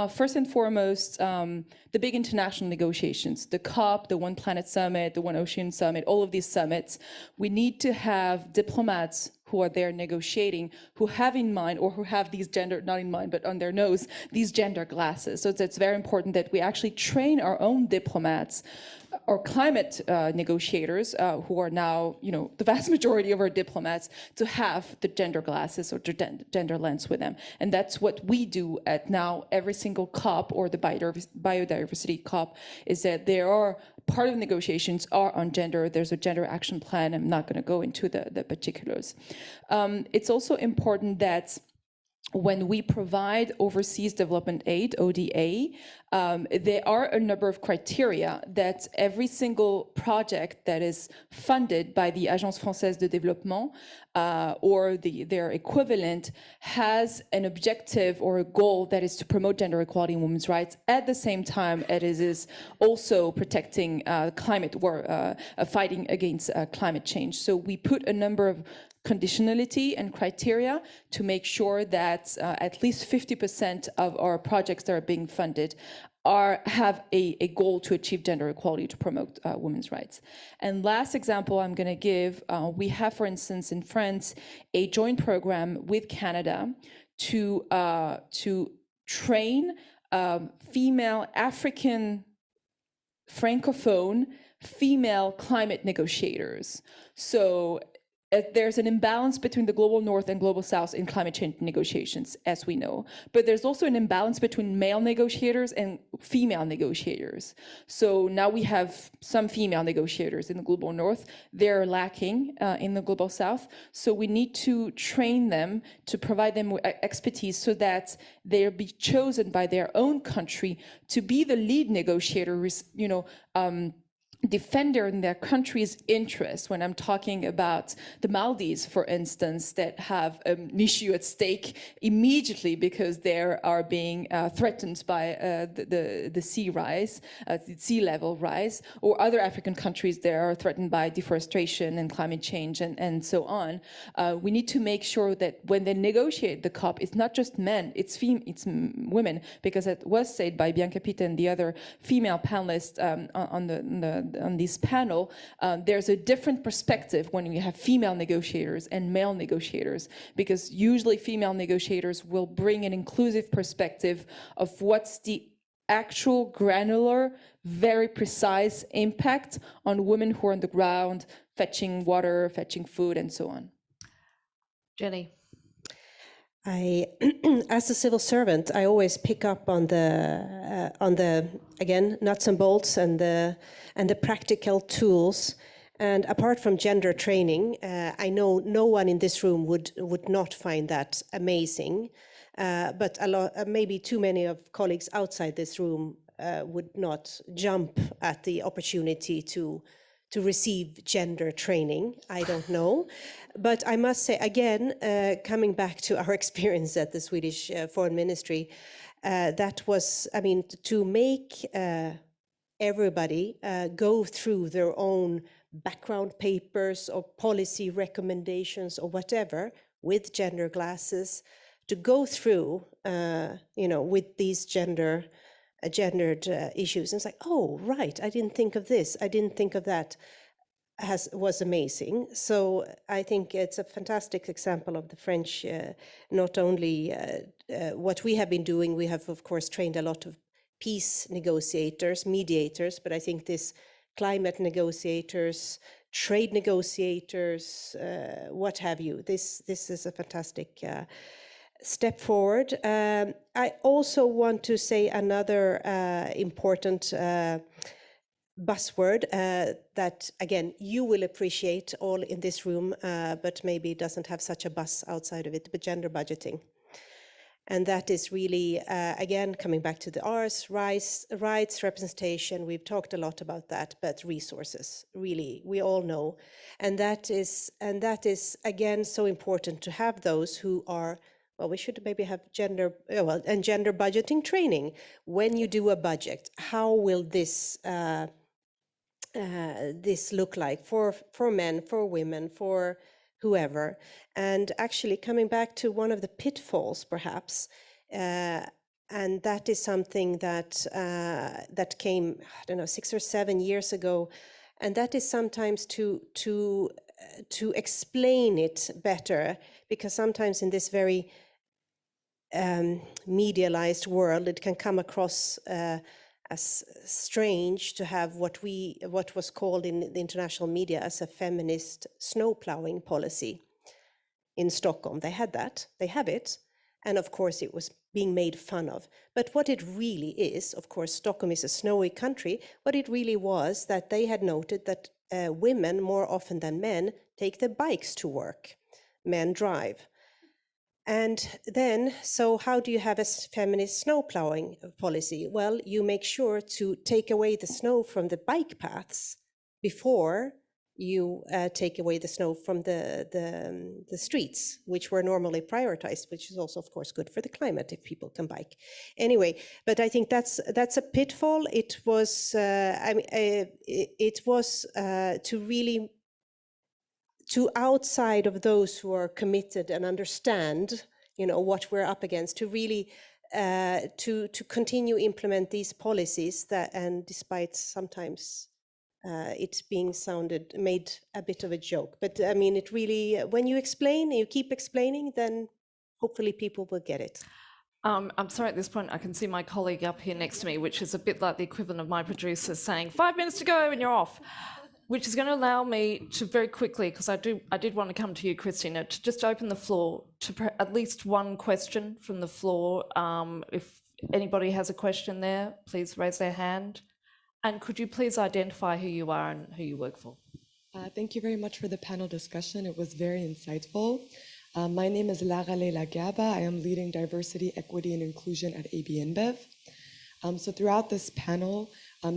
First and foremost, the big international negotiations, the COP, the One Planet Summit, the One Ocean Summit, all of these summits, we need to have diplomats who are there negotiating, who have in mind, or who have these gender, not in mind, but on their nose, these gender glasses. So it's very important that we actually train our own diplomats or climate negotiators, who are now, the vast majority of our diplomats, to have the gender glasses or gender lens with them. And that's what we do at now every single COP or the biodiversity COP, is that there are part of the negotiations are on gender. There's a gender action plan. I'm not going to go into the particulars. It's also important that when we provide overseas development aid, ODA, there are a number of criteria that every single project that is funded by the Agence Française de Développement or their equivalent has an objective or a goal that is to promote gender equality and women's rights at the same time as it is also protecting fighting against climate change. So we put a number of conditionality and criteria to make sure that at least 50% of our projects that are being funded have a goal to achieve gender equality, to promote women's rights. And last example I'm going to give, we have, for instance, in France, a joint program with Canada to train female African Francophone female climate negotiators. So there's an imbalance between the global north and global south in climate change negotiations, as we know. But there's also an imbalance between male negotiators and female negotiators. So now we have some female negotiators in the global north. They're lacking in the global south. So we need to train them, to provide them with expertise so that they'll be chosen by their own country to be the lead negotiators, defender in their country's interest. When I'm talking about the Maldives, for instance, that have an issue at stake immediately because they are being threatened by the sea rise, the sea level rise, or other African countries that are threatened by deforestation and climate change and so on. We need to make sure that when they negotiate the COP, it's not just men, it's women, because it was said by Bianca Pitt and the other female panelists on this panel, there's a different perspective when we have female negotiators and male negotiators, because usually female negotiators will bring an inclusive perspective of what's the actual granular, very precise impact on women who are on the ground, fetching water, fetching food, and so on. Jenny. As a civil servant, I always pick up on the again, nuts and bolts and the practical tools. And apart from gender training, I know no one in this room would not find that amazing. But maybe too many of colleagues outside this room would not jump at the opportunity to receive gender training. I don't know. But I must say, again, coming back to our experience at the Swedish Foreign Ministry, that was, to make everybody go through their own background papers or policy recommendations or whatever with gender glasses, to go through, with these gendered issues. And it's like, oh, right, I didn't think of this, I didn't think of that. was amazing. So I think it's a fantastic example of the French, not only what we have been doing, we have of course trained a lot of peace negotiators, mediators, but I think this climate negotiators, trade negotiators, what have you, this is a fantastic step forward. I also want to say another important buzzword that, again, you will appreciate all in this room, but maybe it doesn't have such a buzz outside of it, but gender budgeting. And that is really, again, coming back to the R's, rights, representation. We've talked a lot about that, but resources, really, we all know. And that is again, so important to have those who are, well, we should maybe have gender budgeting training. When you do a budget, how will this this look like for men, for women, for whoever? And actually coming back to one of the pitfalls, perhaps, and that is something that that came, I don't know, 6 or 7 years ago, and that is sometimes to explain it better, because sometimes in this very medialized world, it can come across as strange to have what was called in the international media as a feminist snow plowing policy in Stockholm. They had that, they have it, and of course it was being made fun of. But what it really is, of course, Stockholm is a snowy country, what it really was that they had noted that women more often than men take their bikes to work, men drive. And then, so how do you have a feminist snow plowing policy? Well, you make sure to take away the snow from the bike paths before you take away the snow from the streets, which were normally prioritized, which is also, of course, good for the climate if people can bike. Anyway, but I think that's a pitfall. It was, it was to really, to outside of those who are committed and understand, you know, what we're up against, to really to continue implement these policies that, and despite sometimes it's being made a bit of a joke, but I mean, it really, when you explain, you keep explaining, then hopefully people will get it. I'm sorry, at this point I can see my colleague up here next to me, which is a bit like the equivalent of my producer saying 5 minutes to go and you're off. Which is going to allow me to very quickly, because I did want to come to you, Kristina, to just open the floor to at least one question from the floor. If anybody has a question there, please raise their hand. And could you please identify who you are and who you work for? Thank you very much for the panel discussion. It was very insightful. My name is Lara Leila Gaba. I am leading diversity, equity, and inclusion at AB InBev. So throughout this panel,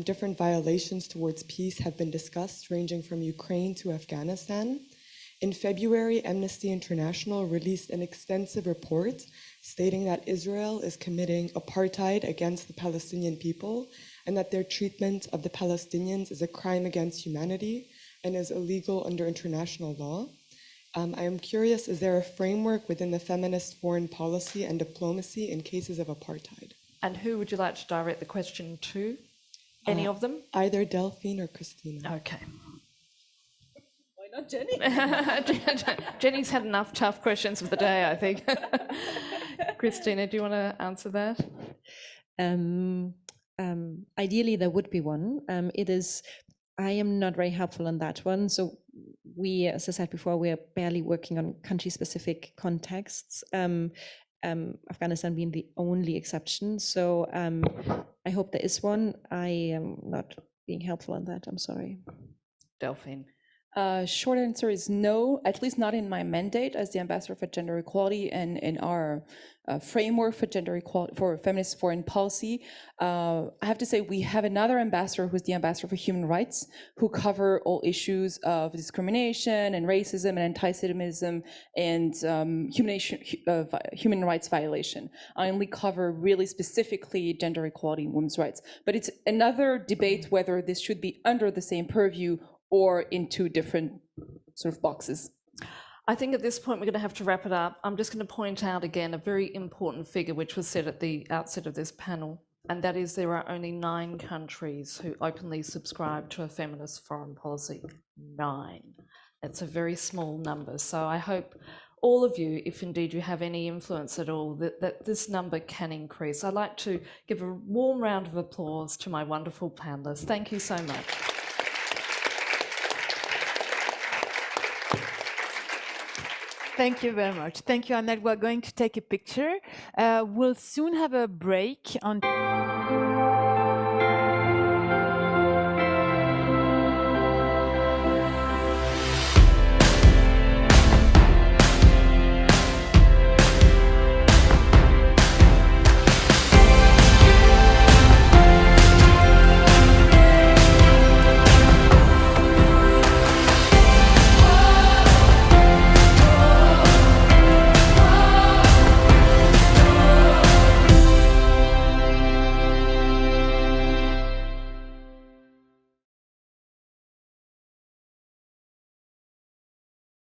different violations towards peace have been discussed, ranging from Ukraine to Afghanistan. In February, Amnesty International released an extensive report stating that Israel is committing apartheid against the Palestinian people and that their treatment of the Palestinians is a crime against humanity and is illegal under international law. I am curious, is there a framework within the feminist foreign policy and diplomacy in cases of apartheid? And who would you like to direct the question to? Any of them? Either Delphine or Kristina. Okay. Why not Jenny? Jenny's had enough tough questions of the day, I think. Kristina, do you want to answer that? Ideally, there would be one. I am not very helpful on that one. So we, as I said before, we are barely working on country-specific contexts. Afghanistan being the only exception. So I hope there is one. I am not being helpful on that. I'm sorry. Delphine. Short answer is no, at least not in my mandate as the ambassador for gender equality and in our framework for gender equality, for feminist foreign policy. I have to say we have another ambassador who's the ambassador for human rights, who cover all issues of discrimination and racism and anti-Semitism and human rights violation. I only cover really specifically gender equality and women's rights. But it's another debate whether this should be under the same purview or in two different sort of boxes. I think at this point we're going to have to wrap it up. I'm just going to point out again a very important figure which was said at the outset of this panel. and that is there are only 9 countries who openly subscribe to a feminist foreign policy. 9. It's a very small number. So I hope all of you, if indeed you have any influence at all, that this number can increase. I'd like to give a warm round of applause to my wonderful panellists. Thank you so much. Thank you very much. Thank you, Annette. We're going to take a picture. We'll soon have a break on...